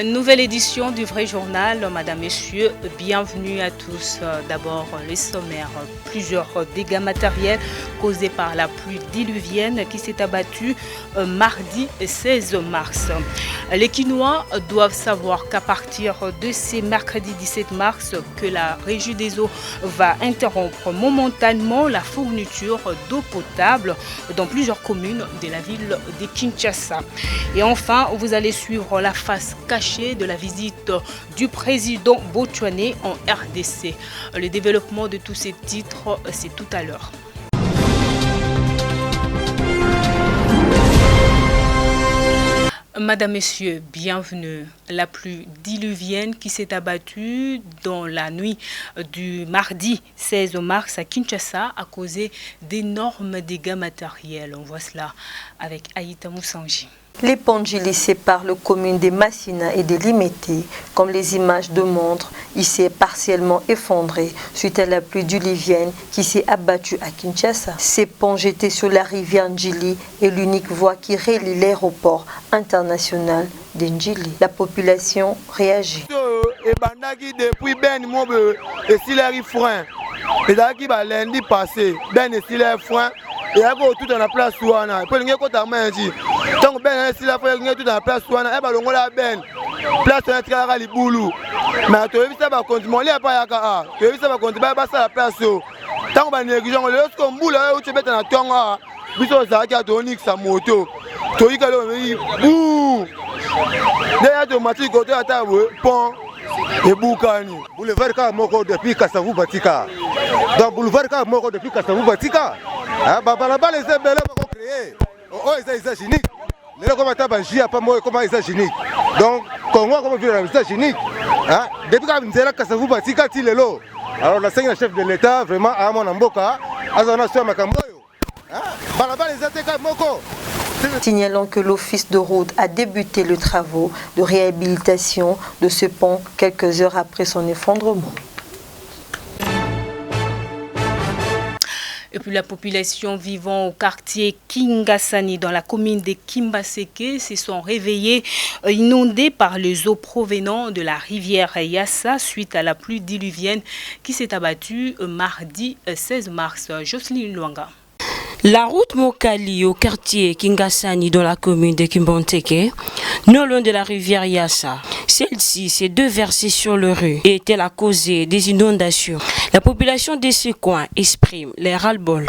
Nouvelle édition du Vrai Journal, Madame, Messieurs, bienvenue à tous. D'abord, les sommaires. Plusieurs dégâts matériels causés par la pluie diluvienne qui s'est abattue mardi 16 mars. Les Quinois doivent savoir qu'à partir de ce mercredi 17 mars, que la Régie des eaux va interrompre momentanément la fourniture d'eau potable dans plusieurs communes de la ville de Kinshasa. Et enfin, vous allez suivre la face cachée de la visite du président botswanais en RDC. Le développement de tous ces titres, c'est tout à l'heure. Madame, Messieurs, bienvenue. La pluie diluvienne qui s'est abattue dans la nuit du mardi 16 mars à Kinshasa a causé d'énormes dégâts matériels. On voit cela avec Aïta Moussanji. Les Pandjili séparent les communes des Massina et des Limete. Comme les images le montrent, il s'est partiellement effondré suite à la pluie diluvienne qui s'est abattue à Kinshasa. Ces ponts jetés sur la rivière Njili est l'unique voie qui relie l'aéroport international de Njili. La population réagit. Depuis Ben et Sileri Frein, et qui va lundi passé, Ben et Sileri Frein, et à tout dans la place Souana. Pour les côtés tant que Ben et Sileri Frein tout dans la place Souana, et ballon la Ben, place de la Liboulou. Mais tu as vu ça va continuer, il n'y a pas Yaka, tu as vu ça va continuer, à la place. Tant qu'on va négliger, lorsqu'on boule, tu mets dans la tonga, biso Zaki a donné sa moto. Tu as vu que bouh! Derrière automatique, côté à ta pont. Et Boukani. Boulevard Kamoko depuis Kassavou Batika. Dans Boulevard Kamoko depuis Kassavou Batika. Là-bas, les ébélés vont créer. Oh, ils sont géniques. Les gens comme Tabaji, pas moi, comment ils sont géniques. Donc, Congo, comment vivre dans les États géniques. Depuis que Kassavou Batika, il est là. Alors, la chef de l'État, vraiment, à mon amboka, à la nation Makamboyo. Là-bas, les États Moko. Signalons que l'office de route a débuté le travaux de réhabilitation de ce pont quelques heures après son effondrement. Et puis la population vivant au quartier Kingasani dans la commune de Kimbaseke se sont réveillés inondés par les eaux provenant de la rivière Yassa suite à la pluie diluvienne qui s'est abattue mardi 16 mars. Jocelyne Luanga. La route Mokali au quartier Kingasani dans la commune de Kimbanteke, non loin de la rivière Yassa. Celle-ci s'est déversée sur le rue et était la cause des inondations. La population de ce coin exprime les ras-le-bol.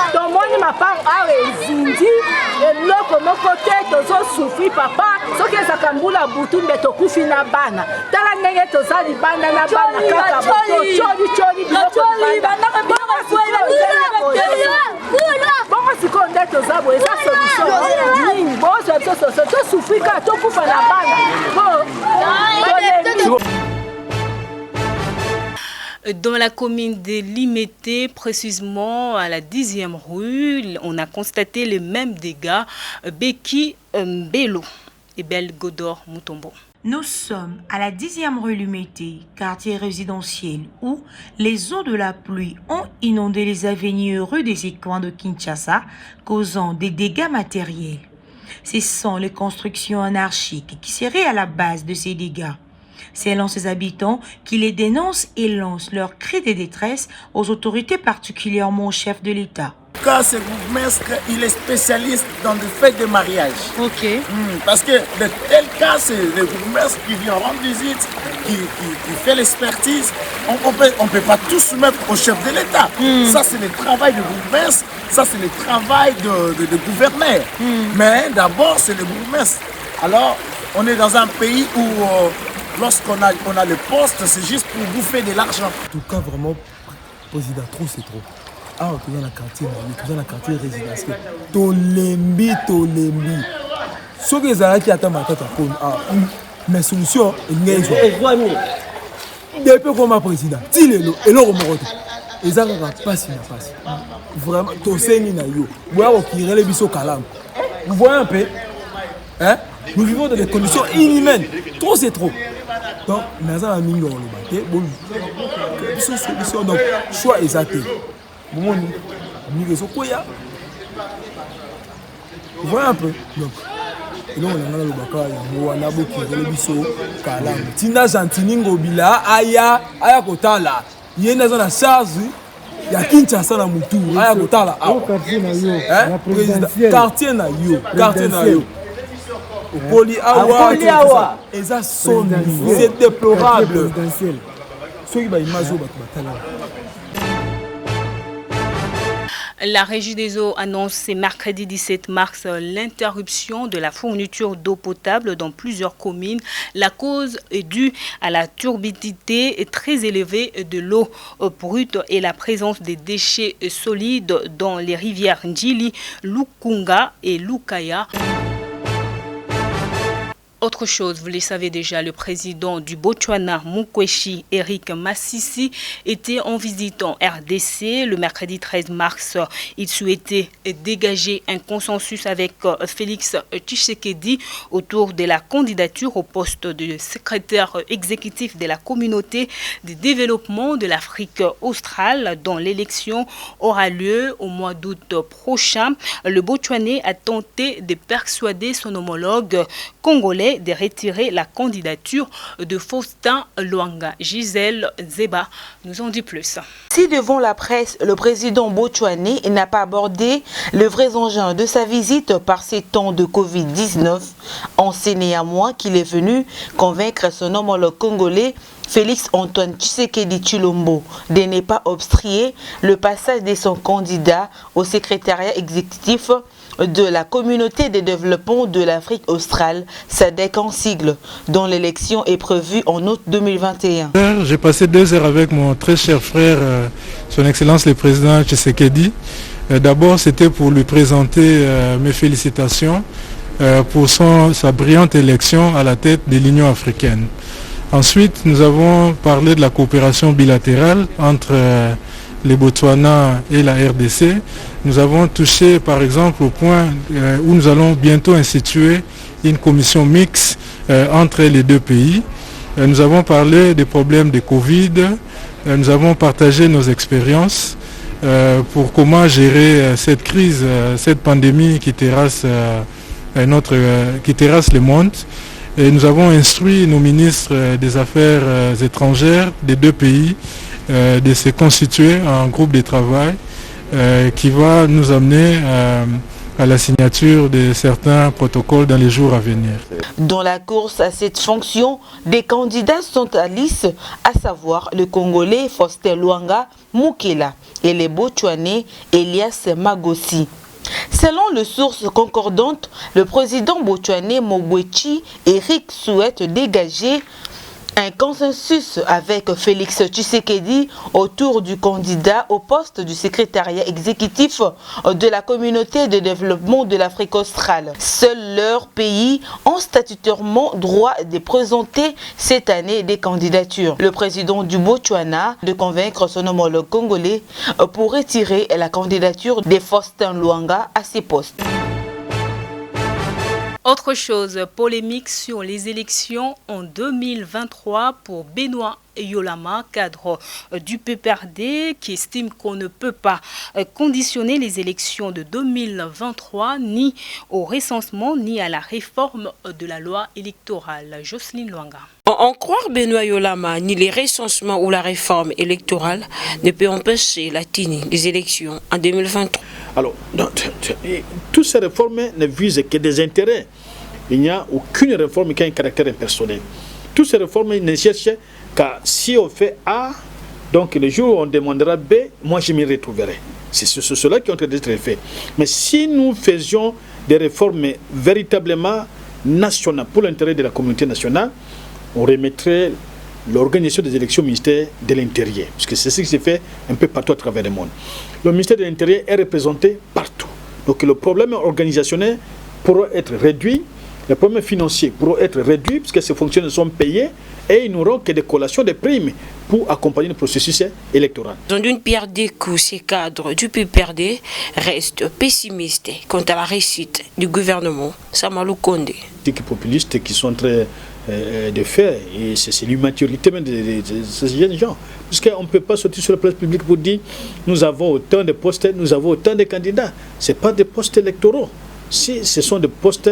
Dans la commune de Limete, précisément à la 10e rue, on a constaté les mêmes dégâts. Beki Mbelo et Belgodor Mutombo. Nous sommes à la 10e rue Limete, quartier résidentiel, où les eaux de la pluie ont inondé les avenues rues des coins de Kinshasa, causant des dégâts matériels. Ce sont les constructions anarchiques qui seraient à la base de ces dégâts. Selon ses habitants, qui les dénoncent et lancent leurs cris de détresse aux autorités, particulièrement au chef de l'État. Car ce bourgmestre, il est spécialiste dans le fait de mariage. Ok. Parce que de tel cas, c'est le bourgmestre qui vient rendre visite, qui fait l'expertise. On peut pas tout soumettre au chef de l'État. Ça, c'est le travail du bourgmestre. Ça, c'est le travail de gouverneur. Mais d'abord, c'est le bourgmestre. Alors, on est dans un pays où, lorsqu'on a le poste, c'est juste pour bouffer de l'argent. En tout cas, vraiment, président, trop, c'est trop. Ah, on est dans la quartier résidentiel. Tolembi. Ce que les Arabes attendent, mais solution, il y a depuis comme président, il est là, et là, ils ont passé. Vraiment, tout c'est na yo. Vous voyez un peu, hein? Nous vivons dans des conditions inhumaines. Trop, c'est trop. Donc, nous avons mis le solution, donc, choix exact. Vous voyez un peu. Donc, elongo na nga nalobaka yango wana bokirele biso kalamu ntina Gentini Ngobila aya kotala ye nde aza na charge ya Kinshasa na mutu aya kotala quartier na yo okoli awa eza soni c'est déplorable soki baimage oyo bato batala. La Régie des eaux annonce ce mercredi 17 mars l'interruption de la fourniture d'eau potable dans plusieurs communes. La cause est due à la turbidité très élevée de l'eau brute et la présence des déchets solides dans les rivières Ndjili, Lukunga et Lukaya. Autre chose, vous le savez déjà, le président du Botswana, Mokweshi Eric Masisi, était en visite en RDC le mercredi 13 mars. Il souhaitait dégager un consensus avec Félix Tshisekedi autour de la candidature au poste de secrétaire exécutif de la communauté de développement de l'Afrique australe dont l'élection aura lieu au mois d'août prochain. Le Botswanais a tenté de persuader son homologue congolais de retirer la candidature de Faustin Luanga. Gisèle Zeba nous en dit plus. Si devant la presse, le président botswanais n'a pas abordé le vrai enjeu de sa visite par ces temps de Covid-19, on sait néanmoins qu'il est venu convaincre son homologue congolais Félix Antoine Tshisekedi Tshilombo de ne pas obstruer le passage de son candidat au secrétariat exécutif de la communauté de développement de l'Afrique australe, SADC en sigle, dont l'élection est prévue en août 2021. J'ai passé 2 heures avec mon très cher frère, son Excellence le président Tshisekedi. D'abord, c'était pour lui présenter mes félicitations pour sa brillante élection à la tête de l'Union africaine. Ensuite, nous avons parlé de la coopération bilatérale entre les Botswana et la RDC. Nous avons touché par exemple au point où nous allons bientôt instituer une commission mixte entre les deux pays. Nous avons parlé des problèmes de Covid, nous avons partagé nos expériences pour comment gérer cette crise, cette pandémie qui terrasse le monde. Et nous avons instruit nos ministres des Affaires étrangères des deux pays de se constituer en groupe de travail qui va nous amener à la signature de certains protocoles dans les jours à venir. Dans la course à cette fonction, des candidats sont à lice, à savoir le Congolais Faustin Luanga Mukela et le Botswanais Elias Magossi. Selon les sources concordantes, le président botswanais Mokweshi Eric souhaite dégager un consensus avec Félix Tshisekedi autour du candidat au poste du secrétariat exécutif de la communauté de développement de l'Afrique australe. Seuls leurs pays ont statutairement droit de présenter cette année des candidatures. Le président du Botswana de convaincre son homologue congolais pour retirer la candidature de Faustin Luanga à ses postes. Autre chose, polémique sur les élections en 2023 pour Benoît Yolama, cadre du PPRD, qui estime qu'on ne peut pas conditionner les élections de 2023 ni au recensement ni à la réforme de la loi électorale. Jocelyne Luanga. En croire Benoît Yolama, ni les recensements ou la réforme électorale ne peut empêcher la tenue des élections en 2023. Alors, toutes ces réformes ne visent que des intérêts. Il n'y a aucune réforme qui a un caractère impersonnel. Toutes ces réformes ne cherchent qu'à, si on fait A, donc le jour où on demandera B, moi je m'y retrouverai. C'est cela qui est en train d'être fait. Mais si nous faisions des réformes véritablement nationales pour l'intérêt de la communauté nationale, on remettrait l'organisation des élections au ministère de l'Intérieur, parce que c'est ce qui se fait un peu partout à travers le monde. Le ministère de l'Intérieur est représenté partout. Donc le problème organisationnel pourra être réduit, les problèmes financiers pourront être réduits, puisque ces fonctionnaires sont payés, et ils n'auront que des collations, des primes pour accompagner le processus électoral. Dans une pierre des coups, ces cadres du PPRD restent pessimistes quant à la réussite du gouvernement Samalou Kondé. Des populistes qui sont en train de faire, et c'est l'immaturité même de ces jeunes gens. Puisqu'on ne peut pas sortir sur la place publique pour dire nous avons autant de postes, nous avons autant de candidats. Ce n'est pas des postes électoraux. Si ce sont des postes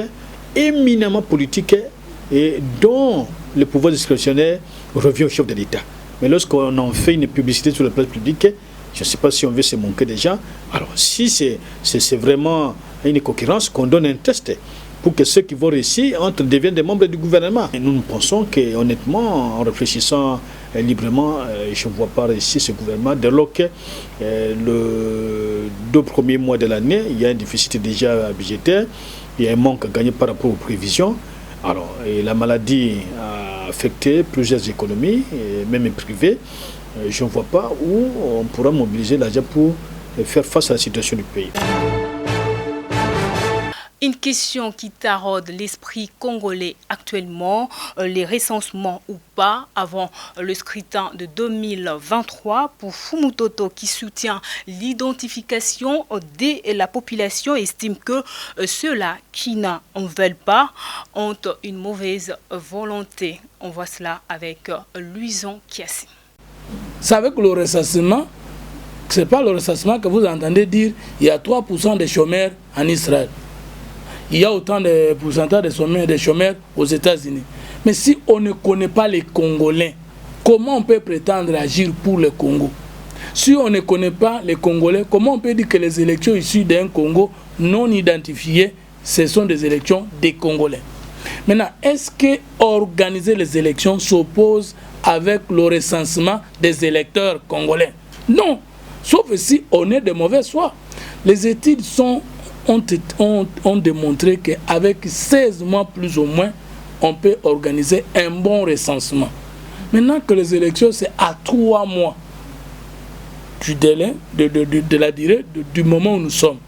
éminemment politique et dont le pouvoir discrétionnaire revient au chef de l'État. Mais lorsqu'on en fait une publicité sur la place publique, je ne sais pas si on veut se moquer des gens. Alors, si c'est vraiment une concurrence, qu'on donne un test pour que ceux qui vont réussir deviennent des membres du gouvernement. Et nous pensons qu'honnêtement, en réfléchissant librement, je ne vois pas réussir ce gouvernement. Dès lors que les 2 premiers mois de l'année, il y a un déficit déjà budgétaire, il y a un manque à gagner par rapport aux prévisions. Alors, et la maladie a affecté plusieurs économies, et même privées. Je ne vois pas où on pourra mobiliser l'argent pour faire face à la situation du pays. Une question qui taraude l'esprit congolais actuellement, les recensements ou pas avant le scrutin de 2023 pour Fumutoto qui soutient l'identification de la population estime que ceux-là qui n'en veulent pas ont une mauvaise volonté. On voit cela avec Luison Kiassi. C'est avec le recensement, ce n'est pas le recensement que vous entendez dire il y a 3% de chômeurs en Israël. Il y a autant de pourcentage de chômeurs aux États-Unis. Mais si on ne connaît pas les Congolais, comment on peut prétendre agir pour le Congo? Si on ne connaît pas les Congolais, comment on peut dire que les élections issues d'un Congo non identifié, ce sont des élections des Congolais? Maintenant, est-ce que organiser les élections s'oppose avec le recensement des électeurs congolais? Non, sauf si on est de mauvaise foi. Les études ont démontré qu'avec 16 mois plus ou moins, on peut organiser un bon recensement. Maintenant que les élections, c'est à 3 mois du délai, de la durée, du moment où nous sommes.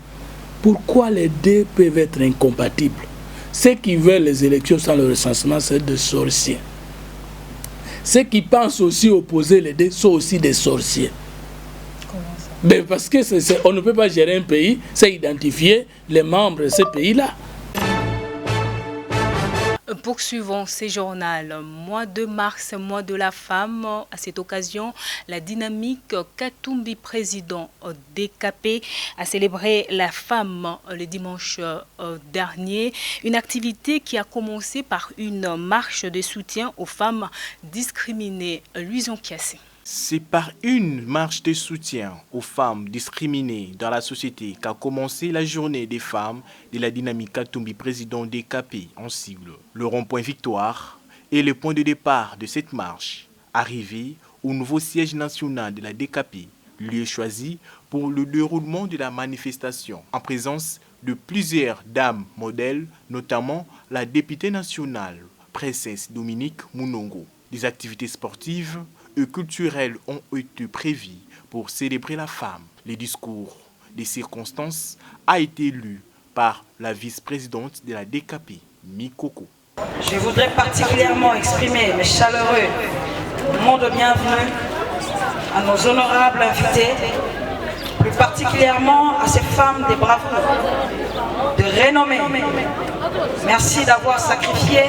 Pourquoi les deux peuvent être incompatibles? Ceux qui veulent les élections sans le recensement, c'est des sorciers. Ceux qui pensent aussi opposer les deux sont aussi des sorciers. Ben parce que on ne peut pas gérer un pays, c'est identifier les membres de ce pays-là. Poursuivons ces journaux. Mois de mars, mois de la femme. À cette occasion, la dynamique Katumbi, président DKP, a célébré la femme le dimanche dernier. Une activité qui a commencé par une marche de soutien aux femmes discriminées. Luison Kiassi. C'est par une marche de soutien aux femmes discriminées dans la société qu'a commencé la journée des femmes de la dynamique Katumbi, président DKP en sigle. Le rond-point Victoire est le point de départ de cette marche, arrivée au nouveau siège national de la DKP, lieu choisi pour le déroulement de la manifestation, en présence de plusieurs dames modèles, notamment la députée nationale, princesse Dominique Munongo. Des activités sportives et culturelles ont été prévues pour célébrer la femme. Le discours des circonstances a été lu par la vice-présidente de la DKP, Mikoko. Je voudrais particulièrement exprimer mes chaleureux mots de bienvenue à nos honorables invités, plus particulièrement à ces femmes des bravoures, de renommée. Merci d'avoir sacrifié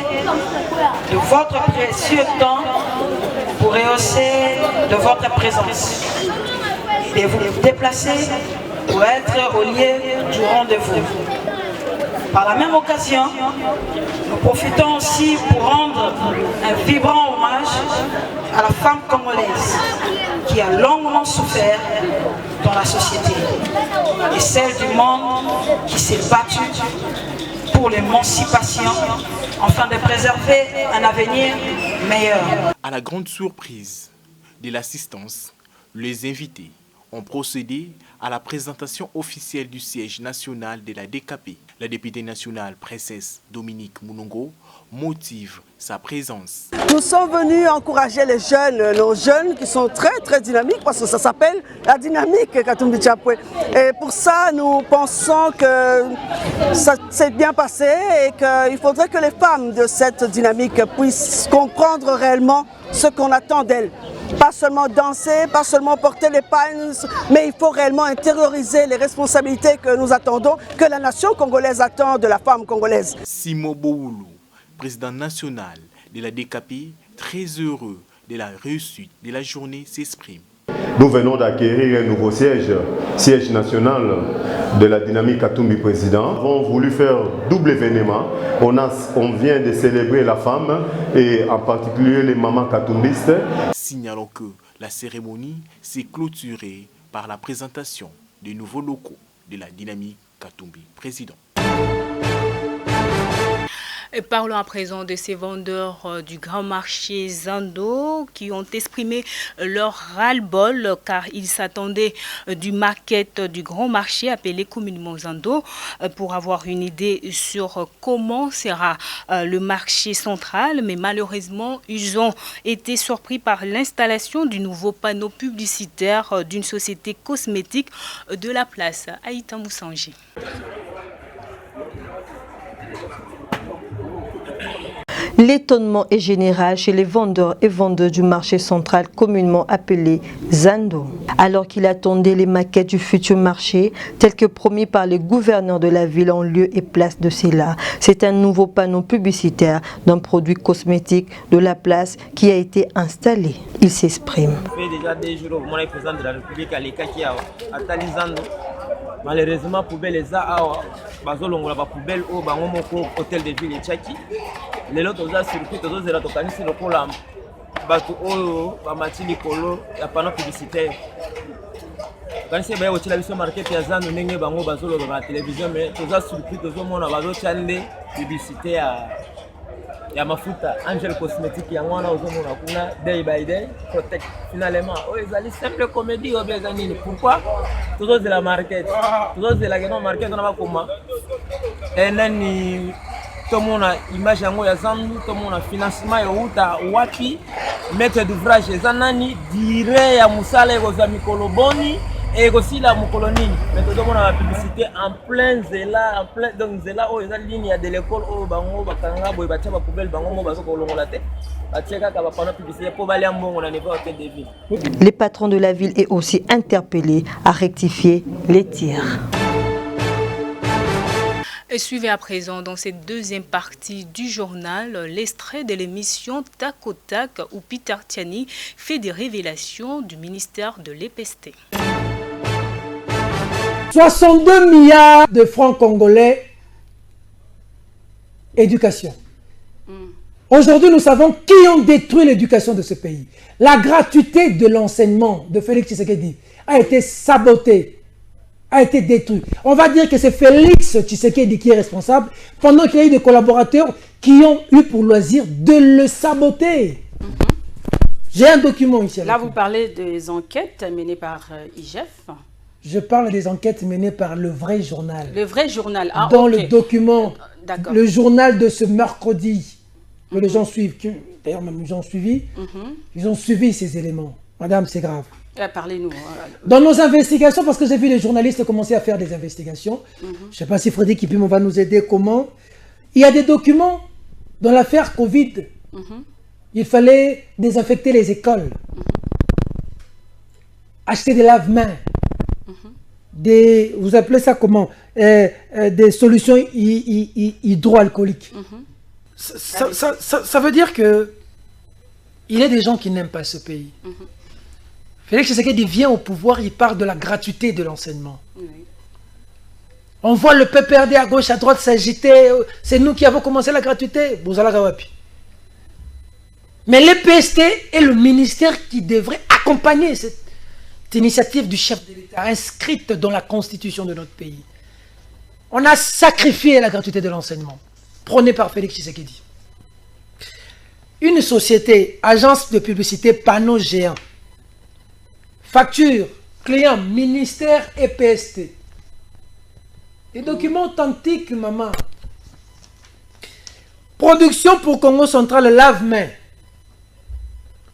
de votre précieux temps pour rehausser de votre présence et vous déplacer pour être au lieu du rendez-vous. Par la même occasion, nous profitons aussi pour rendre un vibrant hommage à la femme congolaise qui a longuement souffert dans la société et celle du monde qui s'est battue pour l'émancipation afin de préserver un avenir meilleur. À la grande surprise de l'assistance, les invités ont procédé à la présentation officielle du siège national de la DKP. La députée nationale, princesse Dominique Munongo, motive sa présence. Nous sommes venus encourager les jeunes, nos jeunes qui sont très dynamiques parce que ça s'appelle la dynamique Katumbi Chapwe. Et pour ça, nous pensons que ça s'est bien passé et qu'il faudrait que les femmes de cette dynamique puissent comprendre réellement ce qu'on attend d'elles. Pas seulement danser, pas seulement porter les pagnes, mais il faut réellement intérioriser les responsabilités que nous attendons, que la nation congolaise attend de la femme congolaise. Simo Boulou, président national de la DKP, très heureux de la réussite de la journée, s'exprime. nous venons d'acquérir un nouveau siège national de la dynamique Katumbi président. Nous avons voulu faire double événement. On vient de célébrer la femme et en particulier les mamans katumbistes. Signalons que la cérémonie s'est clôturée par la présentation des nouveaux locaux de la dynamique Katumbi président. Et parlons à présent de ces vendeurs du grand marché Zando qui ont exprimé leur ras-le-bol car ils s'attendaient du market du grand marché appelé communément Zando pour avoir une idée sur comment sera le marché central. Mais malheureusement, ils ont été surpris par l'installation du nouveau panneau publicitaire d'une société cosmétique de la place. Aïta Moussangi. L'étonnement est général chez les vendeurs et vendeuses du marché central communément appelé Zando. Alors qu'ils attendaient les maquettes du futur marché, tels que promis par les gouverneurs de la ville en lieu et place de cela, c'est un nouveau panneau publicitaire d'un produit cosmétique de la place qui a été installé. Il s'exprime. Ça fait déjà des jours où le président de la République a les Zando. Malheureusement, poubelle les a bazolongola ba poubelle au bango moko hôtel de ville Tchaki. Les autres ont surpris tous les autres organismes locaux là. Batu o ba matini kolo ya panneau publicitaire. Quand c'est bien au télévision market ya Zando ndenge bango bazoloba ba télévision mais tous surpris tous au monde bazo chande publicité ya mafuta Angel Cosmétique ya mwana ozomona kuna day by day protect finalement ezali simple comédie obezanini pourquoi tous de la market tous de la grand market on va comment nani tout le monde a image yango ya Zando tout le monde a financement ya uta wapi maître d'ouvrage za nani dire ya musala ekozwa mikolo boni et aussi la moukoloni mais tout le monde a la publicité en plein zela en plein donc zela oh eza ligne ya de l'école oh bango bakanga boy batia ba poubelle bango mo bazo kolongola te batia kaka ba panneau publicité pour balia mbongo na niveau hôtel de ville. Les patrons de la ville est aussi interpellés à rectifier les tirs. Et suivez à présent dans cette deuxième partie du journal l'extrait de l'émission Tac au Tac où Peter Tiani fait des révélations du ministère de l'EPST. 62 milliards de francs congolais, éducation. Aujourd'hui, nous savons qui ont détruit l'éducation de ce pays. La gratuité de l'enseignement de Félix Tshisekedi a été sabotée, a été détruite. On va dire que c'est Félix Tshisekedi qui est responsable, pendant qu'il y a eu des collaborateurs qui ont eu pour loisir de le saboter. J'ai un document ici. Là, vous parlez des enquêtes menées par IGF. Je parle des enquêtes menées par le vrai journal. Le vrai journal. Ah, dans okay. Le document, le journal de ce mercredi, que les gens suivent, d'ailleurs même les gens ont suivi, ils ont suivi ces éléments. Madame, c'est grave. Parlez-nous. Dans nos investigations, parce que j'ai vu les journalistes commencer à faire des investigations, je ne sais pas si Frédéric Kipim va nous aider, comment. Il y a des documents dans l'affaire Covid. Il fallait désinfecter les écoles, acheter des lave-mains, vous appelez ça comment, des solutions hydroalcooliques. Ça veut dire que il y a des gens qui n'aiment pas ce pays. Félix Tshisekedi vient au pouvoir, il parle de la gratuité de l'enseignement. On voit le PPRD à gauche, à droite s'agiter. C'est nous qui avons commencé la gratuité. Mais l'EPST est le ministère qui devrait accompagner cette initiative du chef de l'État inscrite dans la constitution de notre pays. On a sacrifié la gratuité de l'enseignement, prônée par Félix Tshisekedi. Une société, agence de publicité, panneau géant, facture, client, ministère EPST. Des documents authentiques, maman. Production pour Congo Central, lave-main.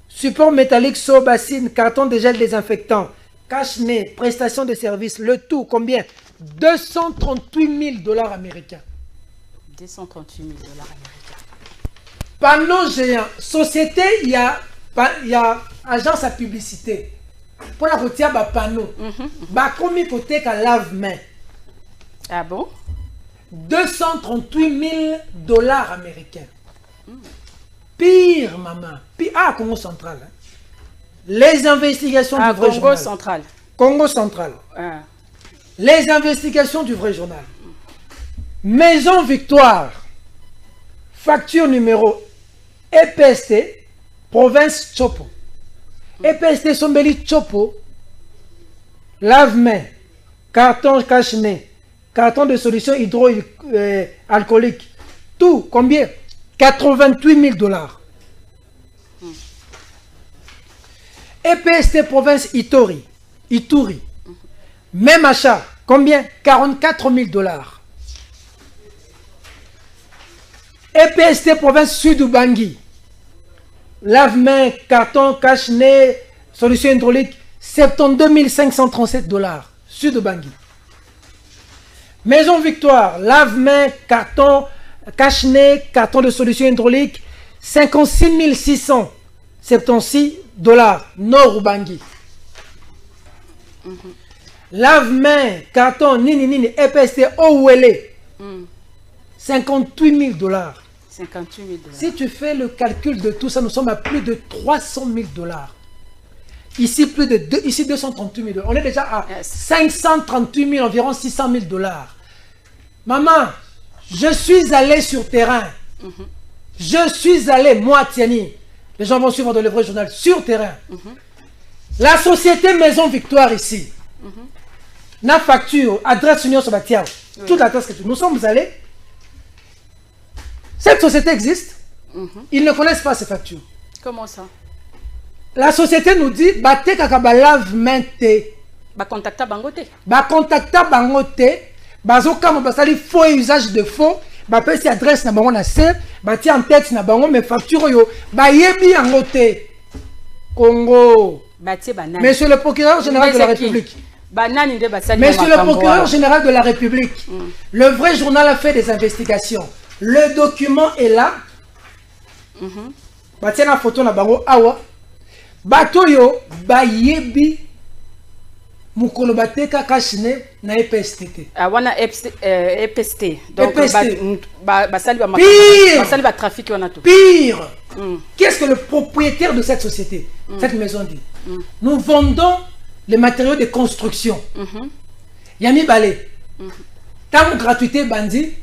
Support métallique, seau, bassine, carton de gel désinfectant, cache-nez, prestation de services, le tout, combien? 238 000 $ américains. 238 000 $ américains. Panneau géant. Société, il y a agence à publicité. Pour la routière, panneau. Combien côté qu'à lave-main? Ah bon? 238 000 $ américains. Pire, maman. Pire. Ah, Congo Central. Hein. Les investigations du vrai Congo journal. central. Congo central. Les investigations du vrai journal. Maison Victoire. Facture numéro EPST, province Chopo. EPST Sombeli Chopo. Lave-main, carton cache-nez, carton de solution hydroalcoolique. Tout, combien? 88 000 $. EPST province Ituri. Même achat, combien? 44 000 $. EPST province Sud Ubangi. Lave-main, carton, cache-nez, solution hydraulique, 72 537 $. Sud Ubangi. Maison Victoire, lave-main, carton, cache-nez, carton de solution hydraulique, 56 676 $. Nord Ubangi. Lave-main, carton, nini, EPST Ouele. 58 000 $. 58 000 $. Si tu fais le calcul de tout ça, nous sommes à plus de 300 000 $. Ici, ici 238 000 $. On est déjà à 538 000, environ 600 000 $. Maman, je suis allé sur terrain. Je suis allé, moi, Tiani. Les gens vont suivre dans le vrai journal, sur terrain. La société Maison Victoire ici. Na facture, adresse Union Sabatiao. Toute l'adresse que nous sommes allés. Cette société existe. Ils ne connaissent pas ces factures. Comment ça? La société nous dit bate kakaba lave-main te. Ba contacta bangote. Ba contacta bangote. Bazoka mo basali faux usage de faux. Ba pesi adresse na bango na se. Ba ti en tête na bango mais facture yo ba yebi angote. Congo. Monsieur le procureur général de la République. Monsieur le procureur général de la République. Le vrai journal a fait des investigations. Le document est là. Ba tiens la photo na bango awa. Bato yo ba yebi mukolo bateka kashine na EPST. Wana EPST. Donc basali ba trafic wana tout. Pire. Qu'est-ce que le propriétaire de cette société, cette maison dit? Nous vendons les matériaux de construction. Yami balé. Tant gratuité bandi.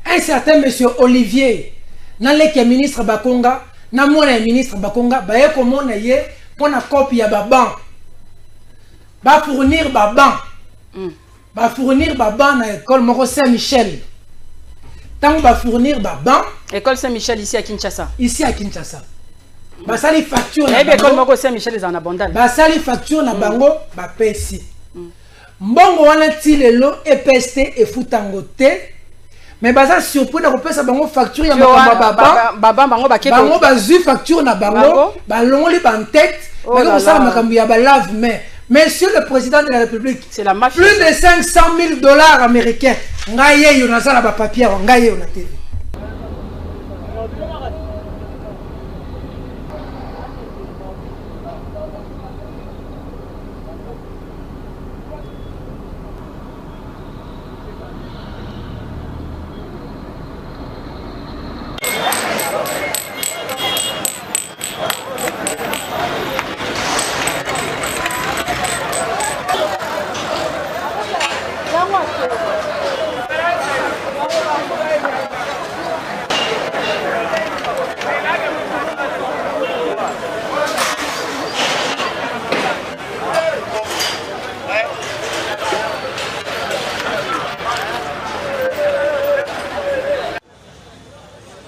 Un certain monsieur Olivier, qui est ministre Bakonga, ministre Bakonga, baye komona ye pour na copie ya baban. Ba fournir baban. Ba fournir baban na école Moko Saint-Michel. Tant ba fournir baban. École Saint-Michel ici à Kinshasa. Ici à Kinshasa. Ba sali facture na bango. École Moko Saint-Michel est en abondance. Ba sali facture na bango ba pesi. Mbongo wana tilelo EPST et futangote. Mais baza surpris na kopesa bango facture ya baba bango bakeko bango bazu facture na bango balongoli ban tête mais comme ça makambu ya ba lave-main. Monsieur le président de la République, c'est la mafia. Plus de 500 000 $ américains. Ngaye yo na sala ba papier ngaye yo na TV.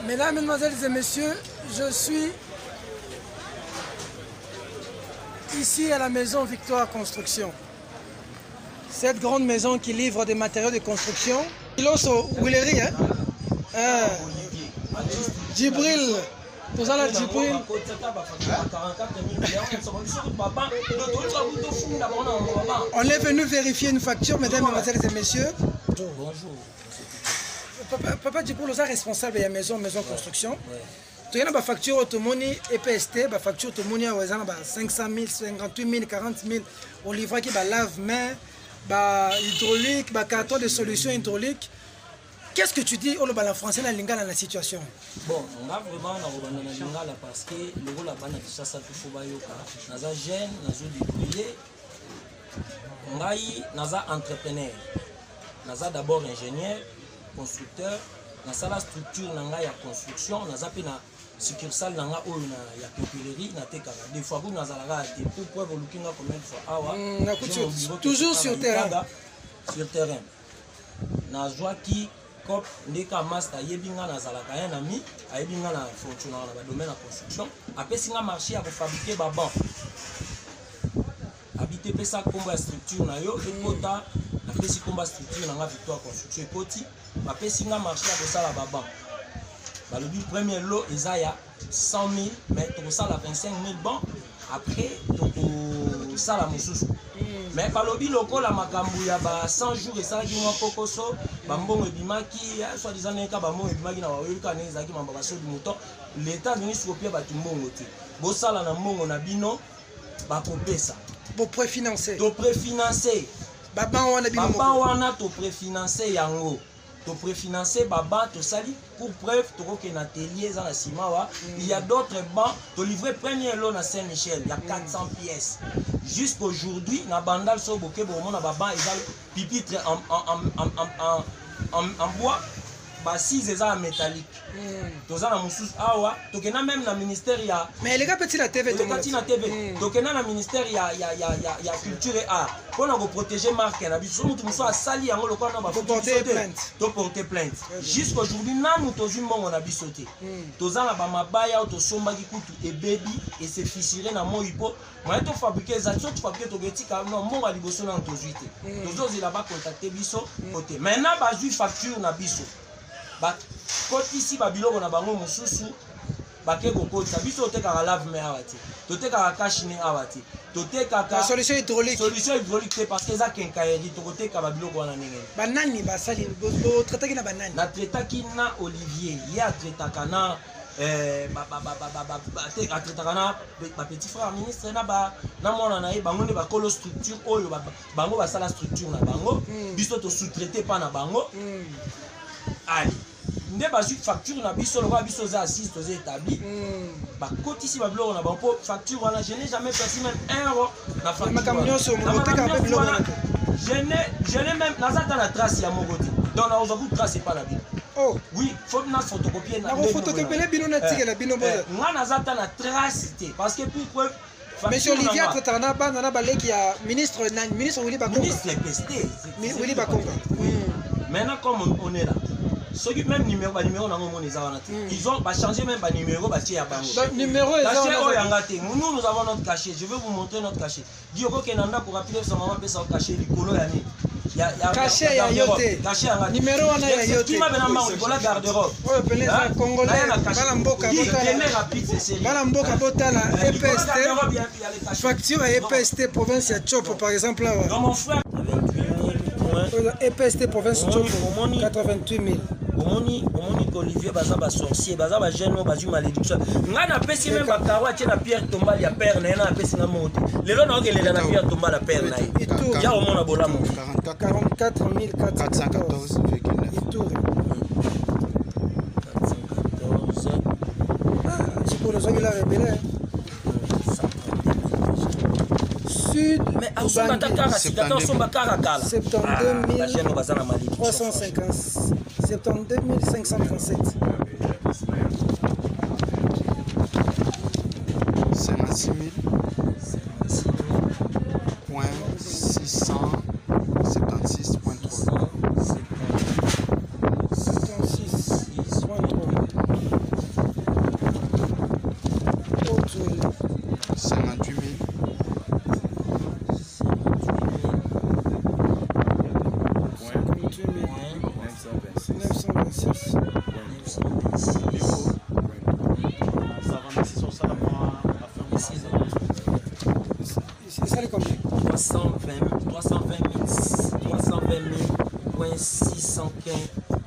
Mesdames, Mesdemoiselles et Messieurs, je suis ici à la maison Victoire Construction. Cette grande maison qui livre des matériaux de construction. Iloso Willery, Djibril, Djibril. On est venu vérifier une facture, mesdames, Mesdemoiselles et Messieurs. Bonjour. Papa Djibril est responsable de la maison construction. Tu as une facture automoni EPST, une facture automoni à 500 000, 58 000, 40 000. On livre qui lave-main, hydraulique, carton de solution hydraulique. qu'est-ce que tu dis au Lingala français dans la situation? Bon, on a vraiment dans le Lingala parce que le rôle là-bas, ça tout faut bayoka. Naza jeune, naza débrouillé. Ngai, naza entrepreneur. Naza d'abord ingénieur, constructeur. Naza la structure nanga ya construction. Naza pe na succursale nanga o na ya papeterie na tekaka. Des fois vous naza la te pour preuve lookinga combien de fois awa. Toujours sur terrain. Sur terrain. Nazwa qui cop ndeka master yebinga nazalaka un ami ayebinga na fortune na domaine de construction après singa marché à fabriquer baban habiter pesa komba structure na yo ekota après si komba structure na victoire construction ekoti après singa marché à sala baban balobi premier lot ezaya 100 000 mais to sala 25 000 bon après to sala mususu. Mais balobi loko la makambu ya ba 100 jours et ça qui mwa kokoso bambongo bimaki soit disant neka bambongo bimaki na wayoka neza ki mamba baso du mouton l'état venu sur pied ba tumbongo te bo sala na mbongo na bino ba kopesa bo préfinancer to préfinancer baba wana bino baba wana to préfinancer yango to préfinancer baba to sali pour preuve to ko na atelier za na simawa il y a d'autres bancs to livrer premier lot na Saint-Michel il y a 400 pièces. Jusqu'aujourd'hui, na bandal so boké bon na baba égal pipitre en bois, ba 6 eza métallique. Toza na mususu awa, tokena même na ministère ya mais les gars petit la TV petit na TV. Tokena na ministère ya culture et art. Pour nous protéger marque na biso mutu muso asali yango lokwa na ba porter plainte. To porter plainte. Jusqu'aujourd'hui nanu tozu mbongo na biso te. Toza na ba mabaya to somba ki kutu et baby et se fissurer na mo ipo. Moi to fabriquer za to fabriquer to getika non mbongo liboso na tozuite. Tozo zila ba contacter biso côté. Maintenant ba ju facture na biso. Ba koti si ba biloko na bango mususu bake kokota biso te ka lave mais awati. To te ka kashine awati. La solution hydraulique. Solution hydraulique parce que ça kenkaeri to kote ka babiloko wana ndenge. Banani basali bo traiter na banani. Na traiter ki na Olivier, ya traiter kana traiter kana ba petit frère ministre na mona na bango ne ba kolo structure oyo bango ba sala structure na bango, biso to sous-traiter pas na bango. Allez. Nde ba facture na biso lo ba biso za assise to établi. Ba koti si ba biloko na bango facture wana je n'ai jamais perçu même 1 euro na facture. Ma camion sur mon côté ka biloko wana. Je n'ai même nazata na trace ya mon côté. Donc na ozaku trace pas la bino. Oh oui, faut na photocopier na. Na photocopier la bino na tika la bino boza. Nga nazata na trace te parce que pourquoi Monsieur Olivier Tratana na baleki ya ministre Willy Bakonga. Ministre pesté. Willy Bakonga. Maintenant comme on est là. Ceux qui même numéro ils ont changé même numéro numéro nous avons notre cachet. Je vais vous montrer notre cachet. Dioko Kenanda pour rappeler son maman peut s'en cacher du colo yani. Cachet ya yote. Numéro wana ya yote. Qui m'a bien marre pour la garde-robe. Oh pelé congolais. Bala mboka Bala mboka botala EPST. Facture à EPST province ya Chopo par exemple là. Dans mon frère EPST province Chopo 88 000. Omoni Olivier baza ba sorcier baza ba jeune bazu malédiction nga na pesi même ba karwa tie na Pierre Tombal ya père na na pesi na monte lelo na okelela na Pierre Tombal la père na ya o mona bolamo 44 414,9 Itour 414 c'est pour le la rebelle Sud mais à son attaquant à son bakara 72 350 72 537 56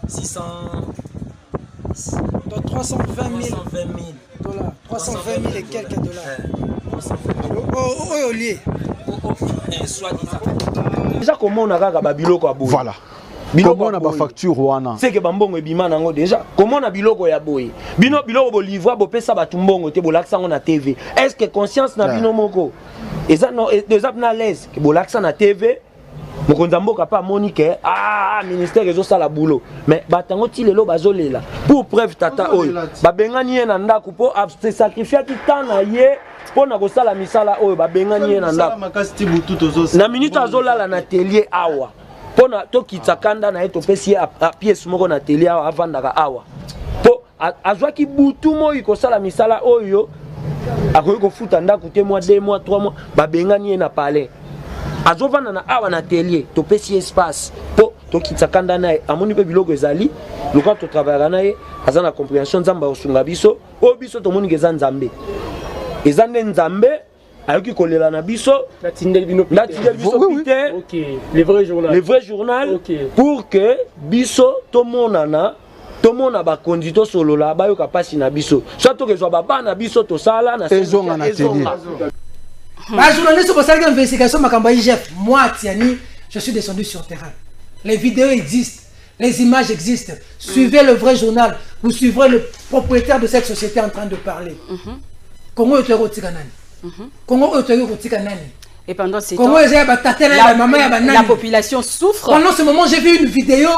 676.3 Donc 320 000 dollars. 320 000 et quelques dollars. Oh, Olivier. Déjà comment on a babiloko à bout. Voilà. Comment on a facture wana? C'est que bambongo ebima nango déjà. Comment on a biloko ya boye? Bino biloko bo livre bo pesa batumbongo te bo laksa na TV. Est-ce que conscience na bino moko? Eza no eza na l'aise que bo laksa na TV. Mokonza mboka pa monique ministère ezo sala boulot. Mais batango ti lelo bazolela. Pour preuve tata oyo. Ba bengani ye na ndako po se sacrifier ki tana ye. Pona kosala misala oyo ba bengani ye na ndako. Na minute azolala na atelier awa. Pona to kitakanda na eto pesi a pièce moko na atelier awa avandaka awa. Po azwa ki butu moyi kosala misala oyo. Akoyi ko futa ndako te mois 2 mois 3 mois ba bengani ye na palais. Azovana na awa na atelier to pesi espace po to kitakanda na amoni pe biloko ezali lokwa to travailler na ye azana compréhension nzamba osunga biso o biso to moni ngeza nzambe. Ezande nzambe ayoki kolela na biso natindeli biso pite le vrai journal pour que biso to monana to mona ba kondito solola bayoka pasi na biso soit to kezwa baba na biso to sala na ezonga na télé. Bah journaliste pour ça investigation makamba IGF moi Tiani je suis descendu sur terrain. Les vidéos existent, les images existent. Suivez le vrai journal, vous suivrez le propriétaire de cette société en train de parler. Congo et pendant ces temps, la population souffre. Pendant ce moment, j'ai vu une vidéo.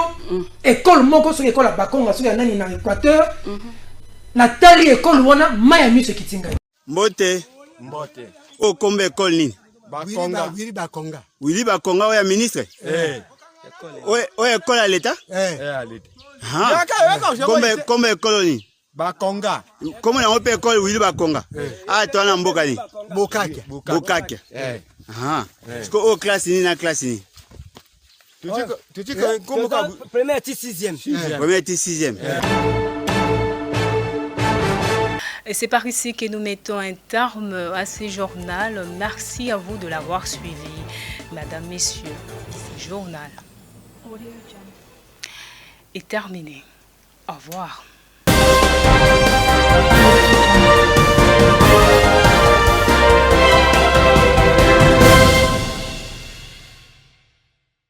École Moko sur l'école à Bakonga, sur l'année dans l'Équateur. Nathalie école wana Miami ce qui tinga. Mbote. O kombe école ni. Willy Bakonga oya ministre. O école à l'état? À l'état. Kombe école ni. Bakonga. Comment on peut école Willy Bakonga? Ah, toi na mboka ni. Bokake. Est-ce que au classe ni na classe ni? Tu dis que comment première et sixième. Première et sixième. Et c'est par ici que nous mettons un terme à ce journal. Merci à vous de l'avoir suivi. Madame, Messieurs, ce journal est terminé. Au revoir.